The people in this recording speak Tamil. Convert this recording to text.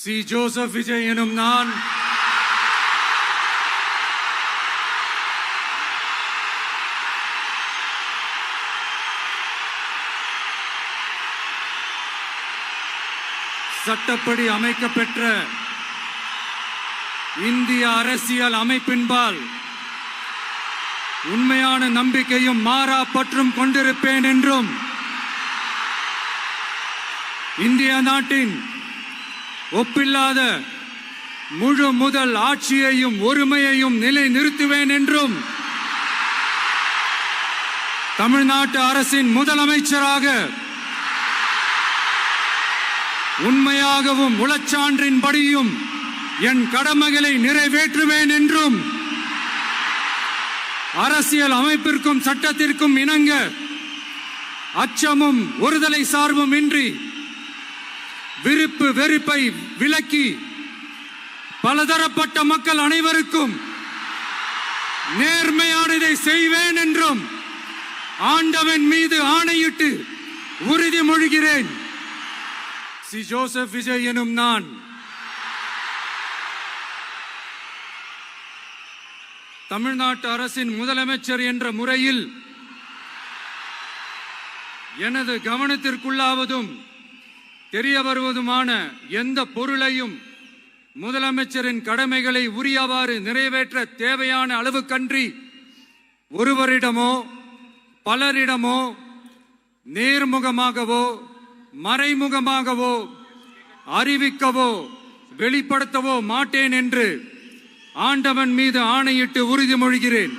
சி. ஜோசப் விஜய் எனும் நான் சட்டப்படி அமைக்கப்பெற்ற இந்திய அரசியல் அமைப்பின்பால் உண்மையான நம்பிக்கையும் மாறா பற்றும் கொண்டிருப்பேன் என்றும் இந்திய நாட்டின் ஒப்பில்லாத முழு முதல் ஆட்சியையும் ஒருமையையும் நிலை நிறுத்துவேன் என்றும் தமிழ்நாட்டு அரசின் முதலமைச்சராக உண்மையாகவும் உளச்சான்றின்படியும் என் கடமைகளை நிறைவேற்றுவேன் என்றும் அரசியல் அமைப்பிற்கும் சட்டத்திற்கும் இணங்க அச்சமும் ஒருதலை சார்பும் இன்றி விருப்பு வெறுப்பை விலக்கி பலதரப்பட்ட மக்கள் அனைவருக்கும் நேர்மையானதை செய்வேன் என்றும் ஆண்டவன் மீது ஆணையிட்டு உறுதிமொழிகிறேன். சி. ஜோசப் விஜய் எனும் நான் தமிழ்நாட்டு அரசின் முதலமைச்சர் என்ற முறையில் எனது கவனத்திற்குள்ளாவதும் தெரிய வருவதுமான எந்த பொருளையும் முதலமைச்சரின் கடமைகளை உரியவாறு நிறைவேற்ற தேவையான அளவுக்கன்றி ஒருவரிடமோ பலரிடமோ நேர்முகமாகவோ மறைமுகமாகவோ அறிவிக்கவோ வெளிப்படுத்தவோ மாட்டேன் என்று ஆண்டவன் மீது ஆணையிட்டு உறுதிமொழிகிறேன்.